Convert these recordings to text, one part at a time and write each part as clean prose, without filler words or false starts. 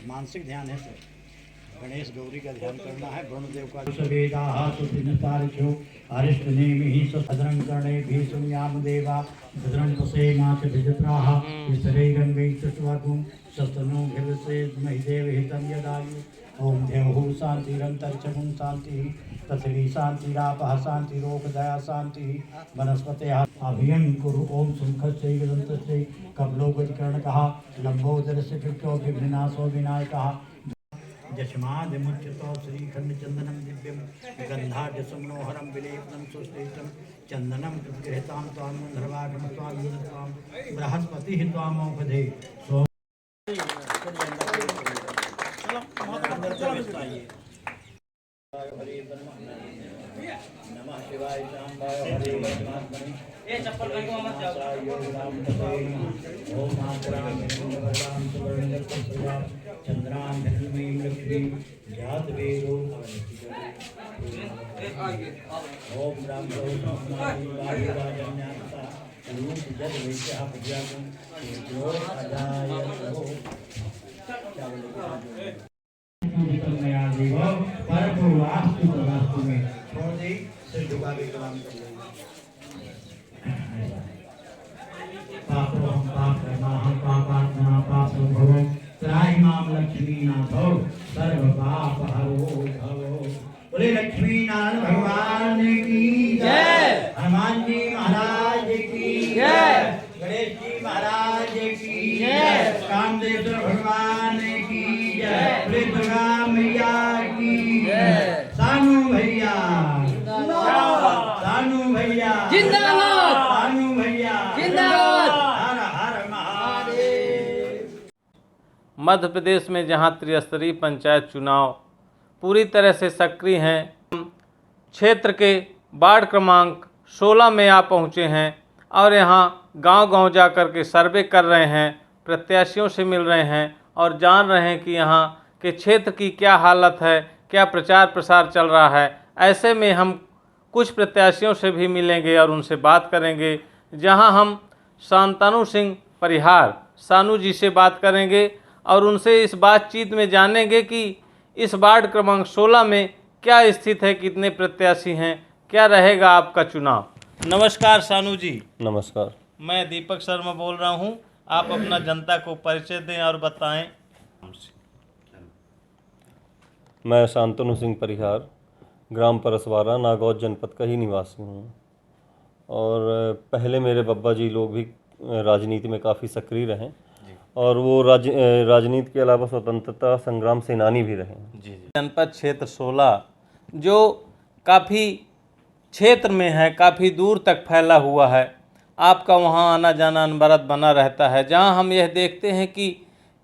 मानसिक ध्यान है सर। गणेश गौरी का ध्यान करना है। वरुणदेव का वेदाः सुतिनितारिषु अरिष्टनेमिः सदरं कर्णेभिः सुम्याम देवा भद्रं पश्येमा च भिजत्राः विसरे गंगै चत्वागुं सस्तनो भिवसे महिदेव हितं यदायु ओम देवहु शांतिरंतरिक्षं शांतिः पृथ्वी शांतिरापः शांतिरोपदया शांतिः वनस्पतयः अभियं कुरु ओम सुमुखस्य दन्तस्य कपिलोगजकर्णकः लंबोदरस्य कृत्यो विघ्नाशो विनायकः यस्मादिमुच्यतो श्रीखण्डचन्दनं दिव्यं गन्धाढ्यसमनोहरं विलेपनं सुश्रेष्ठं चन्दनं कृतगृहीतां त्वां धर्वागम त्वां युधत्वां बृहस्पतिः त्वामोपधे सो नमः शिवाय शाम्बाय हरे परमात्मने ए चप्पल रंगो मत जाओ ओम मातराम वरदान सुवर्णदत्तया चंद्रां धर्मीं लक्ष्मी जात वेदो ओम राम रोमानि वायुराजन्यासा रूप जल वैश्या प्रज्ञानं जो अजाय हो नया देव परपुरास्तु तदास्तु में छोड़ दे सिर झुका के कलाम कर ले। पापो हम पाप करना हम पापात्मा पाप संभवो त्राहि माम लक्ष्मी नाथो सर्व पाप हरो भवो। बोले लक्ष्मी नारायण भगवान की जय। हनुमान जी महाराज की जय। गणेश जी महाराज की जय। कामदेव भगवान की जय। बोले दुर्गा मैया की जय। सानू भैया सानू भैया जिंदाबाद। सानू भैया जिंदाबाद। हर हर महादेव। मध्य प्रदेश में जहां त्रिस्तरीय पंचायत चुनाव पूरी तरह से सक्रिय हैं, क्षेत्र के वार्ड क्रमांक 16 में आप पहुंचे हैं और यहां गांव-गांव जाकर के सर्वे कर रहे हैं, प्रत्याशियों से मिल रहे हैं और जान रहे हैं कि यहां के क्षेत्र की क्या हालत है, क्या प्रचार प्रसार चल रहा है। ऐसे में हम कुछ प्रत्याशियों से भी मिलेंगे और उनसे बात करेंगे, जहां हम शांतनु सिंह परिहार सानू जी से बात करेंगे और उनसे इस बातचीत में जानेंगे कि इस वार्ड क्रमांक 16 में क्या स्थिति है, कितने प्रत्याशी हैं, क्या रहेगा आपका चुनाव। नमस्कार सानू जी। नमस्कार। मैं दीपक शर्मा बोल रहा हूं। आप अपना जनता को परिचय दें और बताएं। मैं शांतनु सिंह परिहार, ग्राम परसवारा, नागौद जनपद का ही निवासी हूँ और पहले मेरे बब्बा जी लोग भी राजनीति में काफ़ी सक्रिय रहे और वो राजनीति के अलावा स्वतंत्रता संग्राम सेनानी भी रहे। जी। जनपद क्षेत्र 16 जो काफ़ी क्षेत्र में है, काफ़ी दूर तक फैला हुआ है, आपका वहाँ आना जाना अनवरत बना रहता है। जहाँ हम यह देखते हैं कि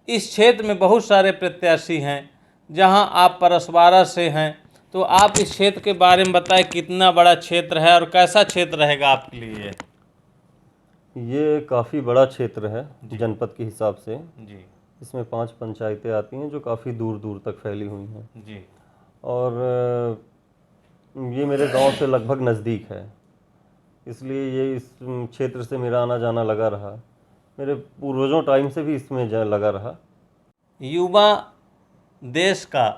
इस क्षेत्र में बहुत सारे प्रत्याशी हैं। जहाँ आप परसवारा से हैं, तो आप इस क्षेत्र के बारे में बताएं, कितना बड़ा क्षेत्र है और कैसा क्षेत्र रहेगा आपके लिए। ये काफ़ी बड़ा क्षेत्र है जनपद के हिसाब से जी। इसमें 5 पंचायतें आती हैं जो काफ़ी दूर दूर तक फैली हुई हैं जी। और ये मेरे गांव से लगभग नज़दीक है, इसलिए ये इस क्षेत्र से मेरा आना जाना लगा रहा। मेरे पूर्वजों टाइम से भी इसमें लगा रहा। युवा देश का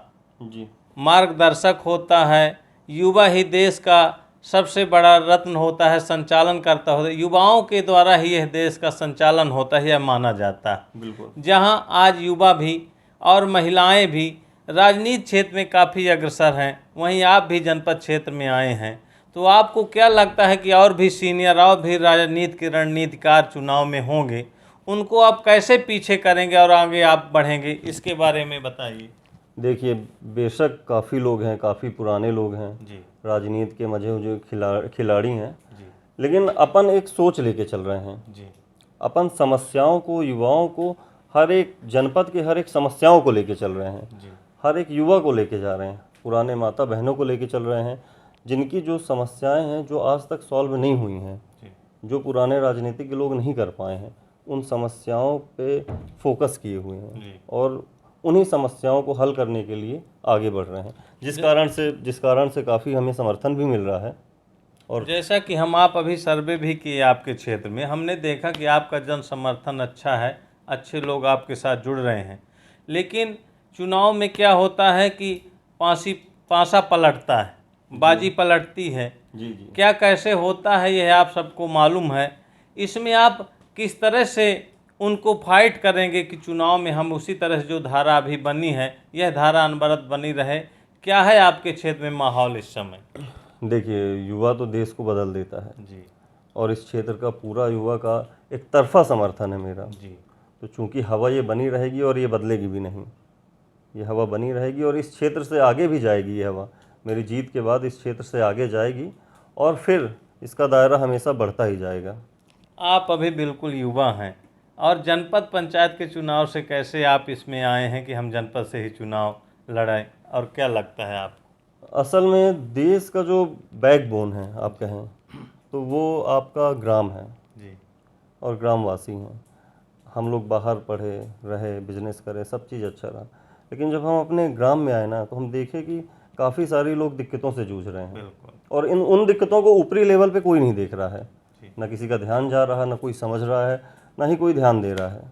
जी मार्गदर्शक होता है, युवा ही देश का सबसे बड़ा रत्न होता है, संचालन करता होता है। युवाओं के द्वारा ही यह देश का संचालन होता है, यह माना जाता है। बिल्कुल। जहां आज युवा भी और महिलाएं भी राजनीति क्षेत्र में काफ़ी अग्रसर हैं, वहीं आप भी जनपद क्षेत्र में आए हैं, तो आपको क्या लगता है कि और भी सीनियर और भी राजनीति के रणनीतिकार चुनाव में होंगे, उनको आप कैसे पीछे करेंगे और आगे आप बढ़ेंगे, इसके बारे में बताइए। देखिए, बेशक काफ़ी लोग हैं, काफ़ी पुराने लोग हैं जी। राजनीति के मजे जो खिलाड़ी हैं जी। लेकिन अपन एक सोच लेके चल रहे हैं। जी। अपन समस्याओं को, युवाओं को, हर एक जनपद के हर एक समस्याओं को लेके चल रहे हैं। जी। हर एक युवा को लेके जा रहे हैं, पुराने माता बहनों को लेके चल रहे हैं, जिनकी जो समस्याएं हैं जो आज तक सॉल्व नहीं हुई हैं, जो पुराने राजनीतिक लोग नहीं कर पाए हैं, उन समस्याओं पे फोकस किए हुए हैं और उन्हीं समस्याओं को हल करने के लिए आगे बढ़ रहे हैं, जिस कारण से काफ़ी हमें समर्थन भी मिल रहा है। और जैसा कि हम आप अभी सर्वे भी किए आपके क्षेत्र में, हमने देखा कि आपका जन समर्थन अच्छा है, अच्छे लोग आपके साथ जुड़ रहे हैं। लेकिन चुनाव में क्या होता है कि पासा पलटता है, बाजी पलटती है। जी जी क्या कैसे होता है यह आप सबको मालूम है। इसमें आप किस तरह से उनको फाइट करेंगे कि चुनाव में हम उसी तरह से जो धारा अभी बनी है यह धारा अनवरत बनी रहे। क्या है आपके क्षेत्र में माहौल इस समय? देखिए, युवा तो देश को बदल देता है जी और इस क्षेत्र का पूरा युवा का एक तरफा समर्थन है मेरा। जी तो चूंकि हवा ये बनी रहेगी और ये बदलेगी भी नहीं, ये हवा बनी रहेगी और इस क्षेत्र से आगे भी जाएगी। ये हवा मेरी जीत के बाद इस क्षेत्र से आगे जाएगी और फिर इसका दायरा हमेशा बढ़ता ही जाएगा। आप अभी बिल्कुल युवा हैं और जनपद पंचायत के चुनाव से कैसे आप इसमें आए हैं कि हम जनपद से ही चुनाव लड़ें, और क्या लगता है आपको? असल में देश का जो बैकबोन है आप कहें तो वो आपका ग्राम है जी और ग्रामवासी हैं। हम लोग बाहर पढ़े रहे, बिजनेस करे, सब चीज़ अच्छा रहा, लेकिन जब हम अपने ग्राम में आए ना तो हम देखे कि काफ़ी सारे लोग दिक्कतों से जूझ रहे हैं बिल्कुल। और उन दिक्कतों को ऊपरी लेवल पे कोई नहीं देख रहा है। जी। ना किसी का ध्यान जा रहा, ना कोई समझ रहा है, ना ही कोई ध्यान दे रहा है।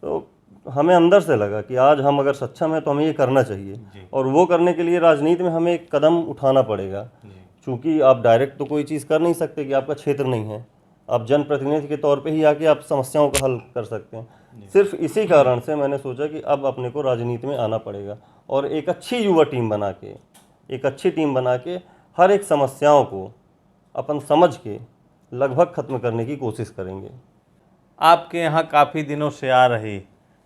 तो हमें अंदर से लगा कि आज हम अगर सक्षम हैं तो हमें ये करना चाहिए जी। और वो करने के लिए राजनीति में हमें एक कदम उठाना पड़ेगा। जी क्योंकि आप डायरेक्ट तो कोई चीज़ कर नहीं सकते कि आपका क्षेत्र नहीं है, आप जनप्रतिनिधि के तौर पे ही आके आप समस्याओं का हल कर सकते हैं। सिर्फ इसी कारण से मैंने सोचा कि अब अपने को राजनीति में आना पड़ेगा और एक अच्छी युवा टीम बना के, एक अच्छी टीम बना के हर एक समस्याओं को अपन समझ के लगभग ख़त्म करने की कोशिश करेंगे। आपके यहाँ काफ़ी दिनों से आ रही,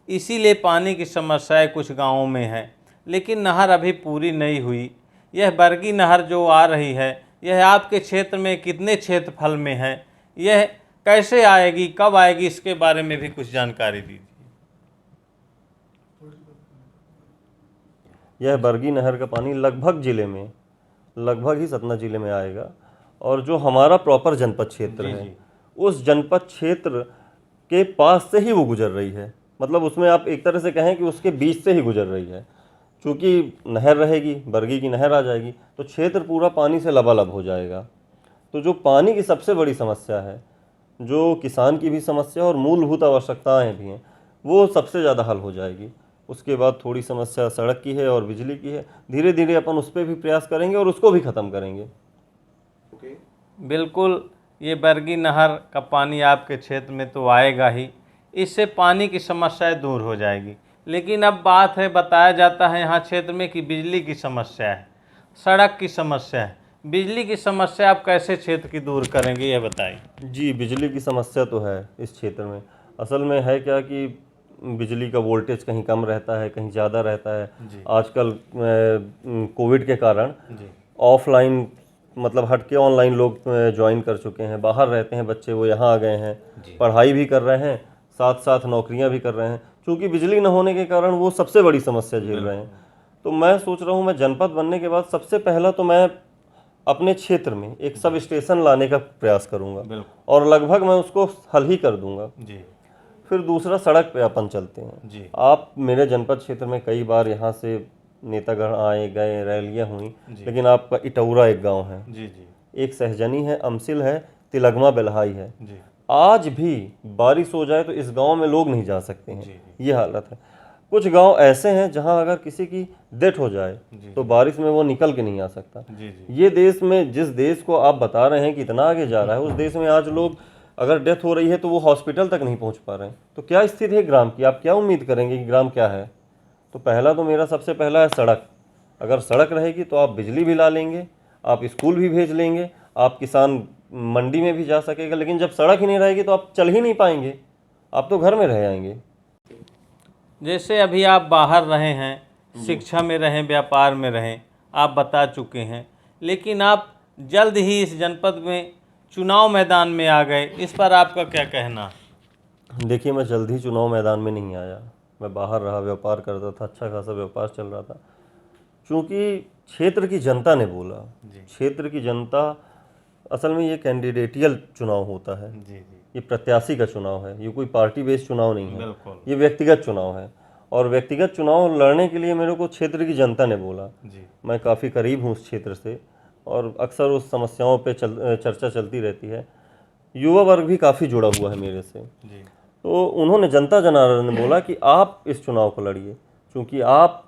इसीलिए पानी की समस्याएं कुछ गांवों में है, लेकिन नहर अभी पूरी नहीं हुई। यह बरगी नहर जो आ रही है यह आपके क्षेत्र में कितने क्षेत्रफल में है, यह कैसे आएगी, कब आएगी, इसके बारे में भी कुछ जानकारी दीजिए। यह बरगी नहर का पानी लगभग ज़िले में, लगभग ही सतना ज़िले में आएगा और जो हमारा प्रॉपर जनपद क्षेत्र है उस जनपद क्षेत्र के पास से ही वो गुजर रही है। मतलब उसमें आप एक तरह से कहें कि उसके बीच से ही गुजर रही है। चूँकि नहर रहेगी, बरगी की नहर आ जाएगी तो क्षेत्र पूरा पानी से लबालब हो जाएगा। तो जो पानी की सबसे बड़ी समस्या है, जो किसान की भी समस्या और मूलभूत आवश्यकताएं भी हैं, वो सबसे ज़्यादा हल हो जाएगी। उसके बाद थोड़ी समस्या सड़क की है और बिजली की है। धीरे धीरे अपन उस पर भी प्रयास करेंगे और उसको भी ख़त्म करेंगे। बिल्कुल, ये बरगी नहर का पानी आपके क्षेत्र में तो आएगा ही, इससे पानी की समस्याएं दूर हो जाएगी। लेकिन अब बात है, बताया जाता है यहाँ क्षेत्र में कि बिजली की समस्या है, सड़क की समस्या है। बिजली की समस्या आप कैसे क्षेत्र की दूर करेंगे, ये बताइए। जी, बिजली की समस्या तो है इस क्षेत्र में। असल में है क्या कि बिजली का वोल्टेज कहीं कम रहता है, कहीं ज़्यादा रहता है। आजकल कोविड के कारण ऑफलाइन मतलब हट के ऑनलाइन लोग ज्वाइन कर चुके हैं। बाहर रहते हैं बच्चे, वो यहाँ आ गए हैं, पढ़ाई भी कर रहे हैं, साथ साथ नौकरियाँ भी कर रहे हैं। क्योंकि बिजली न होने के कारण वो सबसे बड़ी समस्या झेल रहे हैं। तो मैं सोच रहा हूँ, मैं जनपद बनने के बाद सबसे पहला तो मैं अपने क्षेत्र में एक सब स्टेशन लाने का प्रयास करूँगा और लगभग मैं उसको हल ही कर दूँगा। फिर दूसरा, सड़क पे अपन चलते हैं। आप मेरे जनपद क्षेत्र में कई बार यहाँ से नेतागण आए गए, रैलियाँ हुई, लेकिन आपका इटौरा एक गांव है, एक सहजनी है, अमसिल है, तिलगमा बेल्हाई है। आज भी बारिश हो जाए तो इस गांव में लोग नहीं जा सकते हैं, ये हालत है। कुछ गांव ऐसे हैं जहां अगर किसी की डेथ हो जाए तो बारिश में वो निकल के नहीं आ सकता। ये देश में, जिस देश को आप बता रहे हैं कि इतना आगे जा रहा है, उस देश में आज लोग अगर डेथ हो रही है तो वो हॉस्पिटल तक नहीं पहुंच पा रहे हैं। तो क्या स्थिति है ग्राम की? आप क्या उम्मीद करेंगे कि ग्राम क्या है? तो पहला तो मेरा सबसे पहला है सड़क। अगर सड़क रहेगी तो आप बिजली भी ला लेंगे, आप स्कूल भी भेज लेंगे, आप किसान मंडी में भी जा सकेगा। लेकिन जब सड़क ही नहीं रहेगी तो आप चल ही नहीं पाएंगे, आप तो घर में रह जाएंगे। जैसे अभी आप बाहर रहे हैं, शिक्षा में रहें, व्यापार में रहें, आप बता चुके हैं, लेकिन आप जल्द ही इस जनपद में चुनाव मैदान में आ गए, इस पर आपका क्या कहना? देखिए, मैं जल्द ही चुनाव मैदान में नहीं आया। मैं बाहर रहा, व्यापार करता था, अच्छा खासा व्यापार चल रहा था। क्योंकि क्षेत्र की जनता ने बोला, क्षेत्र की जनता, असल में ये कैंडिडेटियल चुनाव होता है, ये प्रत्याशी का चुनाव है, ये कोई पार्टी बेस्ड चुनाव नहीं है, ये व्यक्तिगत चुनाव है। और व्यक्तिगत चुनाव लड़ने के लिए मेरे को क्षेत्र की जनता ने बोला। जी मैं काफ़ी करीब हूँ उस क्षेत्र से और अक्सर उस समस्याओं पे चर्चा चलती रहती है। युवा वर्ग भी काफ़ी जुड़ा हुआ है मेरे से। जी तो उन्होंने जनता जनार्दन ने बोला कि आप इस चुनाव को लड़िए, क्योंकि आप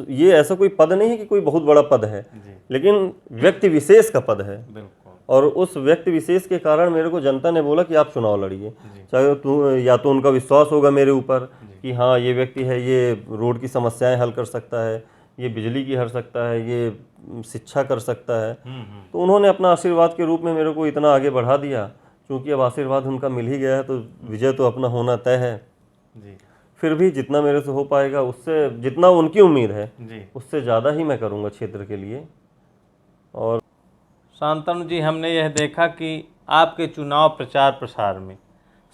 ये ऐसा कोई पद नहीं है कि कोई बहुत बड़ा पद है, जी लेकिन व्यक्ति विशेष का पद है। बिल्कुल। और उस व्यक्ति विशेष के कारण मेरे को जनता ने बोला कि आप चुनाव लड़िए। चाहे या तो उनका विश्वास होगा मेरे ऊपर कि हाँ ये व्यक्ति है, ये रोड की समस्याएं हल कर सकता है, ये बिजली की हल सकता है, ये शिक्षा कर सकता है। तो उन्होंने अपना आशीर्वाद के रूप में मेरे को इतना आगे बढ़ा दिया। क्योंकि अब आशीर्वाद उनका मिल ही गया है तो विजय तो अपना होना तय है। जी फिर भी जितना मेरे से हो पाएगा, उससे जितना उनकी उम्मीद है जी उससे ज़्यादा ही मैं करूँगा क्षेत्र के लिए। और शांतनु जी, हमने यह देखा कि आपके चुनाव प्रचार प्रसार में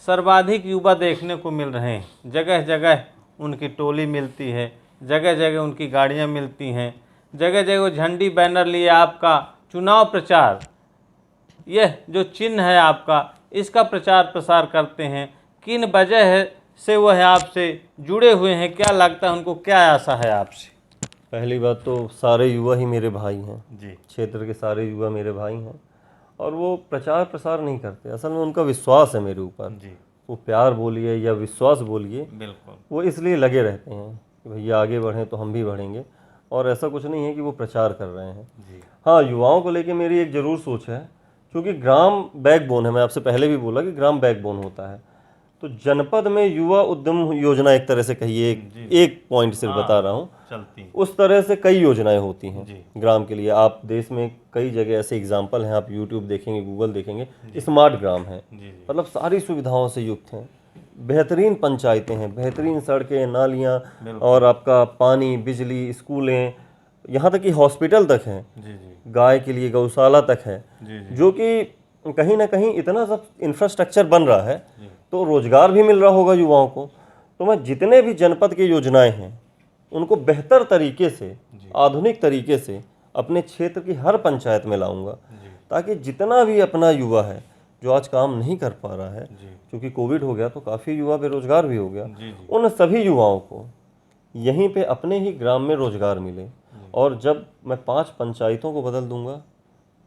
सर्वाधिक युवा देखने को मिल रहे हैं। जगह जगह उनकी टोली मिलती है, जगह जगह उनकी गाड़ियां मिलती हैं, जगह जगह वो झंडी बैनर लिए आपका चुनाव प्रचार, यह जो चिन्ह है आपका, इसका प्रचार प्रसार करते हैं। किन वजह से वह आपसे जुड़े हुए हैं? क्या लगता है उनको, क्या आशा है आपसे? पहली बात तो सारे युवा ही मेरे भाई हैं। जी क्षेत्र के सारे युवा मेरे भाई हैं और वो प्रचार प्रसार नहीं करते। असल में उनका विश्वास है मेरे ऊपर। जी वो प्यार बोलिए या विश्वास बोलिए, बिल्कुल। वो इसलिए लगे रहते हैं कि भैया आगे बढ़ें तो हम भी बढ़ेंगे। और ऐसा कुछ नहीं है कि वो प्रचार कर रहे हैं। जी हाँ, युवाओं को लेके मेरी एक ज़रूर सोच है, क्योंकि ग्राम बैकबोन है। मैं आपसे पहले भी बोला कि ग्राम बैकबोन होता है। तो जनपद में युवा उद्यम योजना एक तरह से कहिए, एक पॉइंट सिर्फ बता रहा हूँ, चलती। उस तरह से कई योजनाएं होती हैं जी ग्राम के लिए। आप देश में कई जगह ऐसे एग्जाम्पल हैं, आप यूट्यूब देखेंगे, गूगल देखेंगे, स्मार्ट ग्राम है। जी जी मतलब सारी सुविधाओं से युक्त हैं, बेहतरीन पंचायतें हैं, बेहतरीन सड़कें, नालियाँ और आपका पानी, बिजली, स्कूलें, यहाँ तक कि हॉस्पिटल तक हैं, जी जी गाय के लिए गौशाला तक है। जी जी जो कि कहीं ना कहीं इतना सब इंफ्रास्ट्रक्चर बन रहा है तो रोजगार भी मिल रहा होगा युवाओं को। तो मैं जितने भी जनपद की योजनाएं हैं उनको बेहतर तरीके से, आधुनिक तरीके से अपने क्षेत्र की हर पंचायत में लाऊंगा, ताकि जितना भी अपना युवा है जो आज काम नहीं कर पा रहा है, क्योंकि कोविड हो गया तो काफ़ी युवा बेरोजगार भी हो गया, उन सभी युवाओं को यहीं पे अपने ही ग्राम में रोजगार मिले। और जब मैं 5 पंचायतों को बदल दूंगा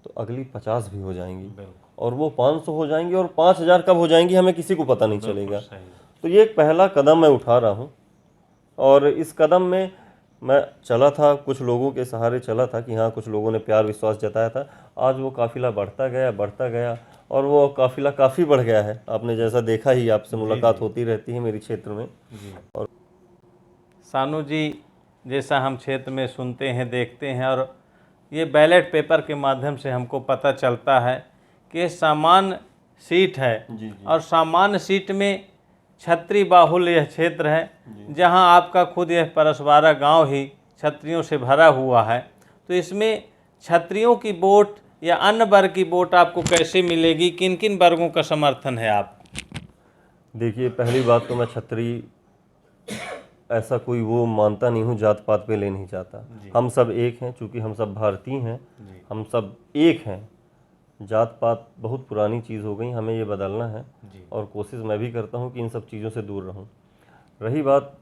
तो अगली 50 भी हो जाएंगी और वो 500 हो जाएंगी और 5000 कब हो जाएंगी हमें किसी को पता नहीं चलेगा। तो ये एक पहला कदम मैं उठा रहा हूँ और इस कदम में मैं चला था, कुछ लोगों के सहारे चला था कि हाँ कुछ लोगों ने प्यार विश्वास जताया था। आज वो काफ़िला बढ़ता गया और वो काफ़िला काफ़ी बढ़ गया है। आपने जैसा देखा ही, आपसे मुलाकात होती रहती है मेरे क्षेत्र में। और सानू जी, जैसा हम क्षेत्र में सुनते हैं, देखते हैं, और ये बैलेट पेपर के माध्यम से हमको पता चलता है कि ये सामान्य सीट है और सामान्य सीट में क्षत्रिय बाहुल्य यह क्षेत्र है, जहां आपका खुद यह परसवारा गांव ही क्षत्रियों से भरा हुआ है। तो इसमें क्षत्रियों की वोट या अन्य वर्ग की वोट आपको कैसे मिलेगी? किन किन वर्गों का समर्थन है आपको? देखिए, पहली बात तो मैं क्षत्रिय ऐसा कोई वो मानता नहीं हूँ, जात पात पे ले नहीं जाता। हम सब एक हैं, चूँकि हम सब भारतीय हैं, हम सब एक हैं। जात पात बहुत पुरानी चीज़ हो गई, हमें ये बदलना है और कोशिश मैं भी करता हूँ कि इन सब चीज़ों से दूर रहूँ। रही बात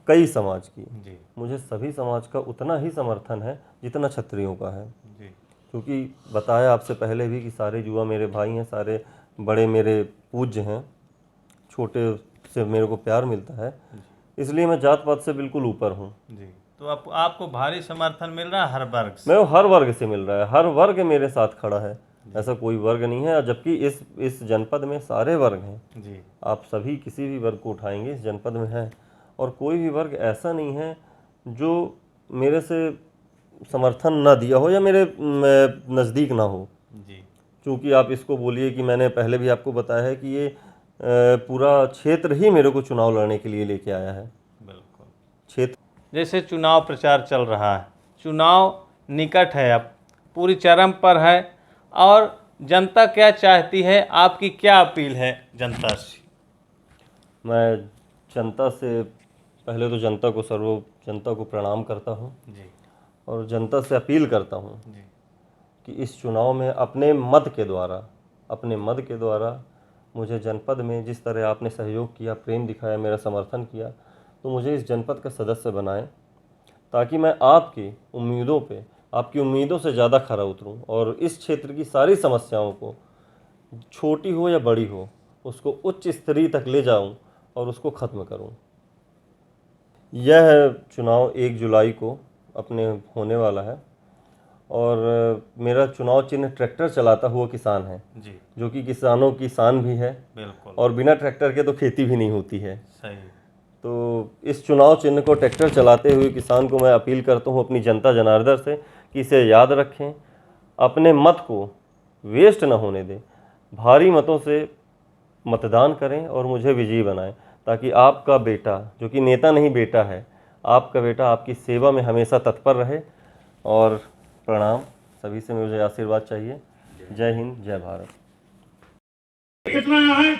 कई समाज की, मुझे सभी समाज का उतना ही समर्थन है जितना क्षत्रियों का है। क्योंकि बताया आपसे पहले भी कि सारे युवा मेरे भाई हैं, सारे बड़े मेरे पूज्य हैं, छोटे से मेरे को प्यार मिलता है, इसलिए मैं जात पात से बिल्कुल ऊपर हूँ। तो आपको भारी समर्थन मिल रहा है हर वर्ग से? मैं हर वर्ग से मिल रहा है, हर वर्ग मेरे साथ खड़ा है, ऐसा कोई वर्ग नहीं है। जबकि इस जनपद में सारे वर्ग हैं, आप सभी किसी भी वर्ग को उठाएंगे इस जनपद में है, और कोई भी वर्ग ऐसा नहीं है जो मेरे से समर्थन ना दिया हो या मेरे नज़दीक ना हो। क्योंकि आप इसको बोलिए कि मैंने पहले भी आपको बताया है कि ये पूरा क्षेत्र ही मेरे को चुनाव लड़ने के लिए लेके आया है। बिल्कुल। क्षेत्र जैसे चुनाव प्रचार चल रहा है, चुनाव निकट है, अब पूरी चरम पर है, और जनता क्या चाहती है, आपकी क्या अपील है जनता से? मैं जनता से पहले तो जनता को प्रणाम करता हूँ और जनता से अपील करता हूँ कि इस चुनाव में अपने मत के द्वारा मुझे जनपद में जिस तरह आपने सहयोग किया, प्रेम दिखाया, मेरा समर्थन किया, तो मुझे इस जनपद का सदस्य बनाएं, ताकि मैं आपकी उम्मीदों पे, आपकी उम्मीदों से ज़्यादा खरा उतरूं और इस क्षेत्र की सारी समस्याओं को, छोटी हो या बड़ी हो, उसको उच्च स्तरीय तक ले जाऊं और उसको ख़त्म करूं। यह चुनाव 1 जुलाई को अपने होने वाला है और मेरा चुनाव चिन्ह ट्रैक्टर चलाता हुआ किसान है जी, जो कि किसानों की शान भी है। बिल्कुल। और बिना ट्रैक्टर के तो खेती भी नहीं होती है। सही। तो इस चुनाव चिन्ह को ट्रैक्टर चलाते हुए किसान को मैं अपील करता हूँ अपनी जनता जनार्दन से कि इसे याद रखें, अपने मत को वेस्ट न होने दें, भारी मतों से मतदान करें और मुझे विजयी बनाएं, ताकि आपका बेटा, जो कि नेता नहीं बेटा है, आपका बेटा आपकी सेवा में हमेशा तत्पर रहे। और प्रणाम, सभी से मुझे आशीर्वाद चाहिए। जय हिंद, जय भारत। इतना है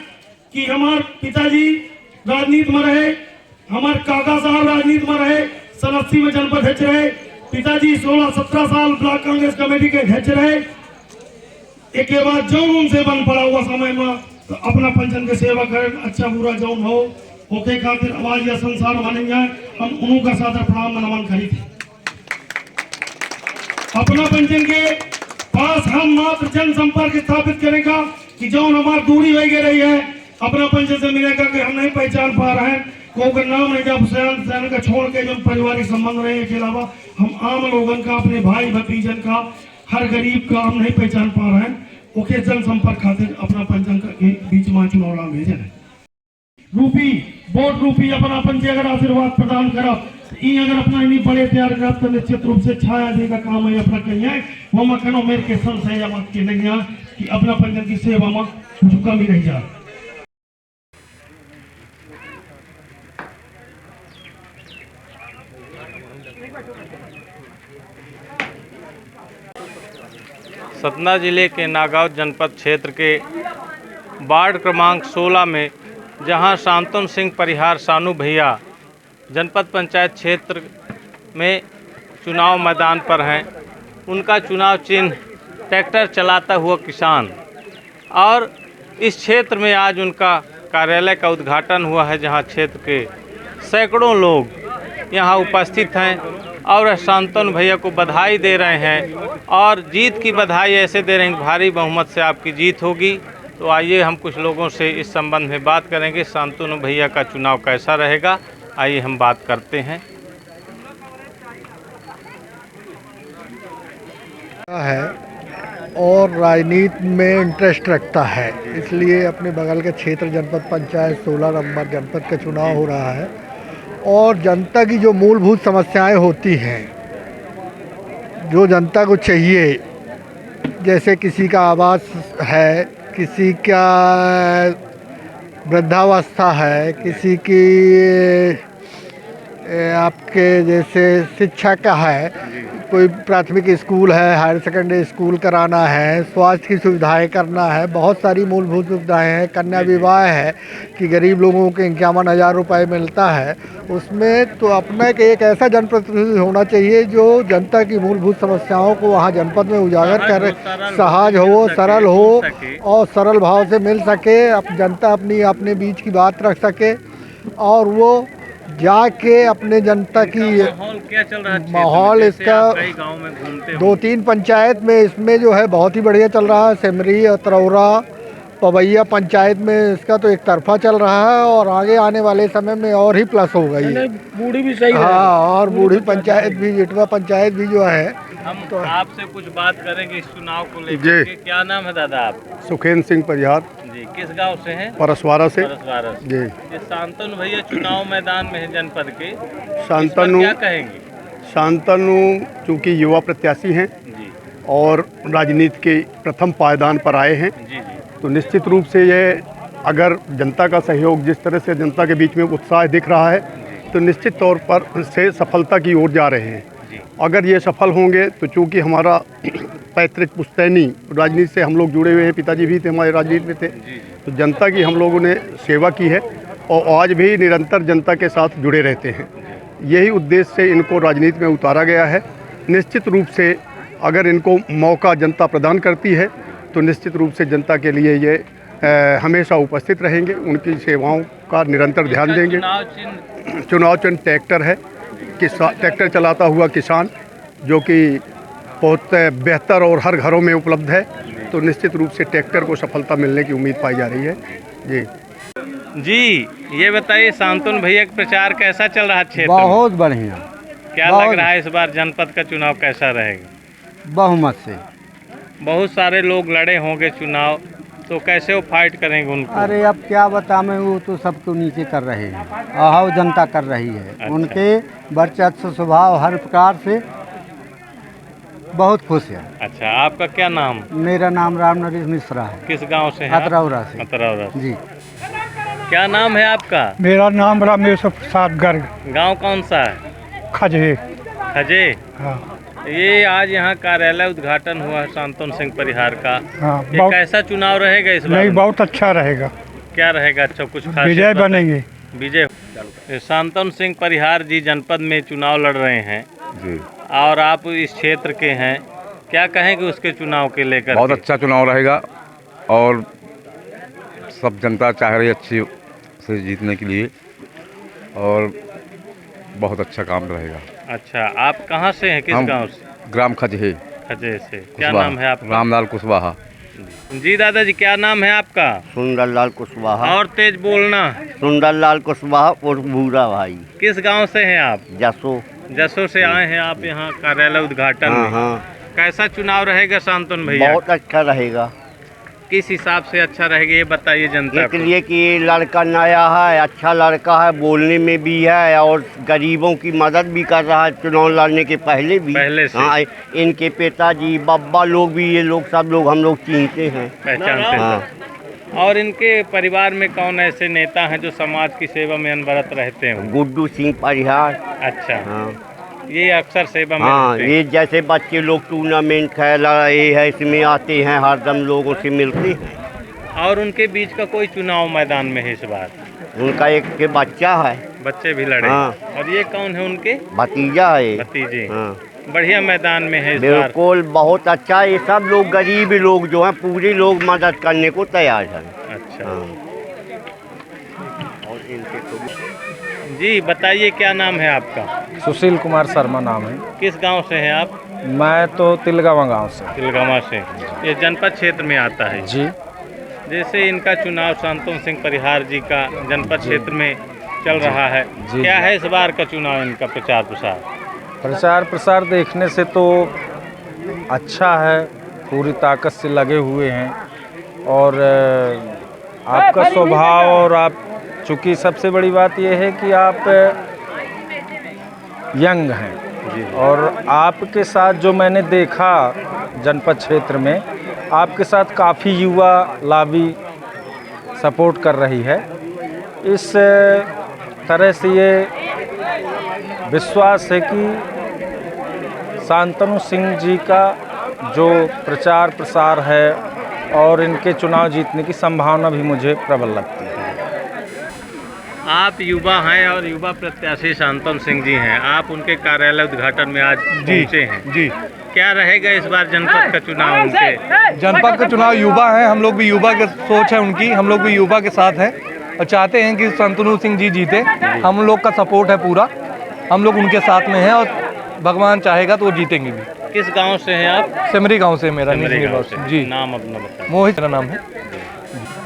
कि हमारे पिताजी राजनीति में रहे, हमारे काका साहब राजनीति में रहे, 87 में जनपद अध्यक्ष रहे, पिताजी 16-17 साल ब्लॉक कांग्रेस कमेटी के अध्यक्ष रहे। एक के बाद जौन उनसे बन पड़ा हुआ समय में तो अपना पंचन के सेवा करें, अच्छा बुरा जौन हो ओके खातिर आवाज या संसार माने जाए, हम उन्हों का सादर प्रणाम नमन करी थी। अपना पंचन के पास हम मात्र जनसंपर्क स्थापित करेगा कि जो हमारी दूरी वही रही है, अपना पंचन से मिलेगा कि हम नहीं पहचान पा रहे हैं, कोई नाम नहीं, जब सैन का छोड़ के जो पारिवारिक संबंध रहे के अलावा हम आम लोगों का, अपने भाई भतीजन का, हर गरीब का हम नहीं पहचान पा रहे हैं। ओके जनसंपर्क खातिर अपना पंचन के बीच में चुनाव भेजे है रूपी वोट रूपी अपना पंच अगर आशीर्वाद प्रदान करब, अगर अपना इन्हीं बड़े तैयार कर तो निश्चित रूप से छाया देगा काम है अपना कहीं है वो मखनो मेरे के संशय या मत के नहीं है कि अपना पंचन की सेवा में कुछ कमी नहीं जा। सतना जिले के नागौर जनपद क्षेत्र के वार्ड क्रमांक 16 में जहां शांतनु सिंह परिहार सानू भैया जनपद पंचायत क्षेत्र में चुनाव मैदान पर हैं, उनका चुनाव चिन्ह ट्रैक्टर चलाता हुआ किसान, और इस क्षेत्र में आज उनका कार्यालय का उद्घाटन हुआ है, जहां क्षेत्र के सैकड़ों लोग यहां उपस्थित हैं और शांतनु भैया को बधाई दे रहे हैं और जीत की बधाई ऐसे दे रहे हैं कि भारी बहुमत से आपकी जीत होगी। तो आइए हम कुछ लोगों से इस संबंध में बात करेंगे, शांतनु भैया का चुनाव कैसा रहेगा, आइए हम बात करते हैं। और राजनीति में इंटरेस्ट रखता है, इसलिए अपने बगल के क्षेत्र जनपद पंचायत 16 नंबर जनपद का चुनाव हो रहा है। और जनता की जो मूलभूत समस्याएं होती हैं, जो जनता को चाहिए, जैसे किसी का आवास है, किसी का वृद्धावस्था है, किसी की आपके जैसे शिक्षा का है, कोई प्राथमिक स्कूल है, हायर सेकेंडरी स्कूल कराना है, स्वास्थ्य की सुविधाएं करना है, बहुत सारी मूलभूत सुविधाएं हैं, कन्या विवाह है कि गरीब लोगों को 51,000 रुपये मिलता है, उसमें तो अपना एक ऐसा जनप्रतिनिधि होना चाहिए जो जनता की मूलभूत समस्याओं को वहाँ जनपद में उजागर करे, सहज हो, सरल हो और सरल भाव से मिल सके, जनता अपने बीच की बात रख सके और वो जाके अपने जनता की माहौल क्या चल रहा है? माहौल इसका कई गांव में घूमते हो, 2-3 पंचायत में इसमें जो है बहुत ही बढ़िया चल रहा है। सिमरी, तरौरा, पवैया पंचायत में इसका तो एक तरफा चल रहा है और आगे आने वाले समय में और ही प्लस होगा ये। बूढ़ी भी सही है। हाँ, और बूढ़ी पंचायत भी, जिटवा पंचायत भी जो है। हम तो आपसे कुछ बात करेंगे इस चुनाव को लेकर के। क्या नाम है दादा आप? सुखेंद्र सिंह परिहार, जी, किस गांव से हैं? परसवारा से। परसवारा से। जी। ये शांतनु भैया चुनाव मैदान में है जनपद के, शांतनु, क्या कहेंगे? शांतनु चूँकि युवा प्रत्याशी हैं जी और राजनीति के प्रथम पायदान पर आए हैं, जी जी, तो निश्चित रूप से ये अगर जनता का सहयोग, जिस तरह से जनता के बीच में उत्साह दिख रहा है, तो निश्चित तौर पर से सफलता की ओर जा रहे हैं। अगर ये सफल होंगे तो चूँकि हमारा पैतृक पुश्तैनी राजनीति से हम लोग जुड़े हुए हैं, पिताजी भी थे हमारे राजनीति में थे, तो जनता की हम लोगों ने सेवा की है और आज भी निरंतर जनता के साथ जुड़े रहते हैं। यही उद्देश्य से इनको राजनीति में उतारा गया है। निश्चित रूप से अगर इनको मौका जनता प्रदान करती है तो निश्चित रूप से जनता के लिए ये हमेशा उपस्थित रहेंगे, उनकी सेवाओं का निरंतर ध्यान देंगे। चुनाव चिन्ह चुनाव चिन्ह ट्रैक्टर है। ट्रैक्टर चलाता हुआ किसान जो कि बहुत बेहतर और हर घरों में उपलब्ध है, तो निश्चित रूप से ट्रैक्टर को सफलता मिलने की उम्मीद पाई जा रही है। जी, ये बताइए शांतनु भैया का प्रचार कैसा चल रहा है क्षेत्र में? बहुत बढ़िया। क्या लग रहा है इस बार जनपद का चुनाव कैसा रहेगा? बहुमत से। बहुत सारे लोग लड़े होंगे चुनाव, तो कैसे वो फाइट करेंगे उनको? अरे अब क्या बताएं, वो तो सबको नीचे कर रहे हैं, अहाव जनता कर रही है। अच्छा। उनके वर्चस्व स्वभाव हर प्रकार से बहुत खुश है। अच्छा, आपका क्या नाम? मेरा नाम राम नरेश मिश्रा है। किस गांव से हैं आप? अतरौरा से। अतरौरा से। जी। क्या नाम है आपका? मेरा नाम रमेश प्रसाद गर्ग, गांव कौन सा है? खजे। खजे। हाँ ये आज यहाँ कार्यालय उद्घाटन हुआ है शांतनु सिंह परिहार का। हाँ, ये कैसा चुनाव रहेगा इस बार? नहीं, बहुत अच्छा रहेगा, क्या रहेगा? अच्छा, कुछ खास विजय बनेंगे। विजय। शांतनु सिंह परिहार जी जनपद में चुनाव लड़ रहे हैं जी, और आप इस क्षेत्र के हैं, क्या कहेंगे उसके चुनाव के लेकर? बहुत अच्छा चुनाव रहेगा और सब जनता चाह रही है अच्छी से जीतने के लिए, और बहुत अच्छा काम रहेगा। अच्छा, आप कहाँ से हैं? किस हम गांव से? ग्राम खजहे, खजे से। क्या नाम है आपका? रामलाल कुशवाहा। जी दादाजी, क्या नाम है आपका? सुंदरलाल कुशवाहा। और तेज बोलना। सुंदरलाल कुशवाहा और भूरा भाई। किस गांव से हैं आप? जसो। जसो से आए हैं आप यहाँ कार्यालय उद्घाटन हाँ में। हाँ, कैसा चुनाव रहेगा शांतनु भैया? बहुत अच्छा रहेगा। किस हिसाब से अच्छा रहेगा ये बताइए जनता को। इसलिए कि ये लड़का नया है, अच्छा लड़का है, बोलने में भी है और गरीबों की मदद भी कर रहा है चुनाव लड़ने के पहले भी। पहले से। हाँ, इनके पिताजी बब्बा लोग भी, ये लोग सब लोग हम लोग चिन्हते हैं, पहचानते हाँ। हैं। और इनके परिवार में कौन ऐसे नेता हैं जो समाज की सेवा में अनवरत रहते हैं? गुड्डू सिंह परिहार। अच्छा, हाँ ये अक्सर सेवा में हाँ, रहते हैं। ये जैसे बच्चे लोग टूर्नामेंट खेला ये है, इसमें आते हैं, हरदम लोगों से मिलते हैं। और उनके बीच का कोई चुनाव मैदान में है इस बार? उनका एक के बच्चा है, बच्चे भी लड़े। हाँ। और ये कौन है उनके? भतीजा है। भतीजे। हाँ, बढ़िया मैदान में है इस बार। बिल्कुल बहुत अच्छा। ये सब लोग गरीब लोग जो हैं, पूरे लोग मदद करने को तैयार हैं। अच्छा। हाँ। और इनके जी बताइए, क्या नाम है आपका? सुशील कुमार शर्मा नाम है। किस गांव से हैं आप? मैं तो तिलगावा गांव से। तिलगामा से। ये जनपद क्षेत्र में आता है जी। जैसे इनका चुनाव शांतनु सिंह परिहार जी का जनपद क्षेत्र में चल रहा है, जी। क्या है इस बार का चुनाव इनका प्रचार प्रसार? प्रचार प्रसार देखने से तो अच्छा है, पूरी ताकत से लगे हुए हैं। और आपका स्वभाव, और आप चूँकि सबसे बड़ी बात यह है कि आप यंग हैं, और आपके साथ जो मैंने देखा जनपद क्षेत्र में, आपके साथ काफ़ी युवा लाभी सपोर्ट कर रही है। इस तरह से ये विश्वास है कि शांतनु सिंह जी का जो प्रचार प्रसार है और इनके चुनाव जीतने की संभावना भी मुझे प्रबल लगती है। आप युवा हैं और युवा प्रत्याशी शांतनु सिंह जी हैं, आप उनके कार्यालय उद्घाटन में आज पहुंचे हैं जी, क्या रहेगा इस बार जनपद का चुनाव उनके? जनपद का चुनाव युवा है, हम लोग भी युवा की सोच है उनकी, हम लोग भी युवा के साथ हैं और चाहते हैं कि शांतनु सिंह जी जीते। हम लोग का सपोर्ट है पूरा, हम लोग उनके साथ में हैं और भगवान चाहेगा तो वो जीतेंगे भी। किस गांव से हैं आप? सेमरी गांव से मेरा सेमरी गांव से। जी। नाम अपना बताएं। मोहित मेरा नाम है।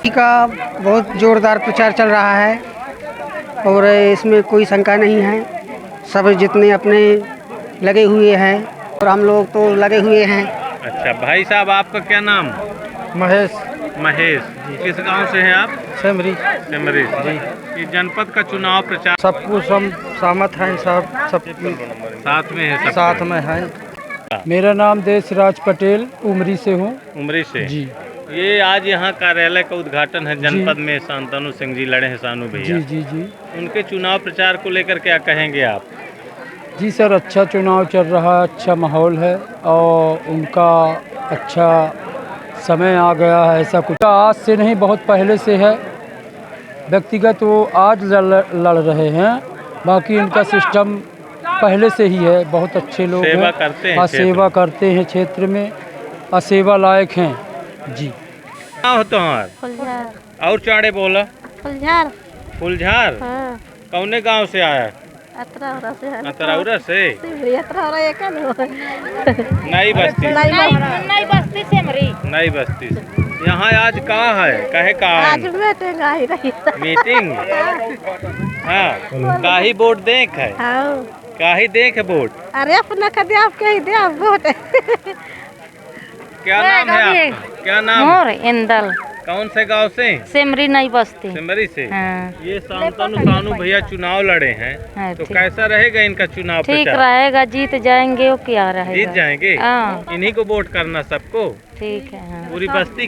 का बहुत जोरदार प्रचार चल रहा है और इसमें कोई शंका नहीं है। सब जितने अपने लगे हुए हैं और हम लोग तो लगे हुए हैं। अच्छा भाई साहब, आपका क्या नाम? महेश। महेश। किस गांव से हैं आप? सेमरी। सेमरी जी। ये जनपद का चुनाव प्रचार सब कुछ हम सहमत हैं, सब साथ में है, सब साथ में है। मेरा नाम देशराज पटेल, उमरी से हूँ। उमरी से जी ये आज यहाँ कार्यालय का उद्घाटन है जनपद में, शांतनु सिंह जी लड़े हैं सानू भैया। जी जी जी उनके चुनाव प्रचार को लेकर क्या कहेंगे आप? जी सर, अच्छा चुनाव चल रहा है, अच्छा माहौल है और उनका अच्छा समय आ गया है। ऐसा कुछ आज से नहीं, बहुत पहले से है। व्यक्तिगत वो आज लड़ रहे हैं, बाकी इनका सिस्टम पहले से ही है। बहुत अच्छे लोग सेवा हैं, करते हैं, सेवा करते हैं क्षेत्र में, और सेवा लायक हैं जी। क्या हो तुम्हार? फुलझार। और चाड़े बोला। फुलझार। फुलझार। हाँ। कौने गांव से आया है? अतरावरा से है। अतरावरा से? अतरावरा एक है ना। नई बस्ती। नई बस्ती से मरी। नई बस्ती से। यहाँ आज कहाँ है? कहे कहाँ आज मीटिंग आई रही। मीटिंग? हाँ, काही वोट देख है? हाँ। काही देख है वोट? अरे अपना कदे आप कही दे आप वोट। क्या नाम है आपका? क्या नाम? मोर इंदल। कौन से गांव से? सिमरी नई बस्ती। सिमरी से। हाँ। ये शांतनु सानू भैया चुनाव लड़े हैं, हाँ, तो ठीक। कैसा रहेगा इनका चुनाव ठीक प्रचार? रहेगा, जीत जाएंगे वो क्या रहेगा। जीत जाएंगे? हाँ। इन्हीं को वोट करना सबको? ठीक है। हाँ। पूरी बस्ती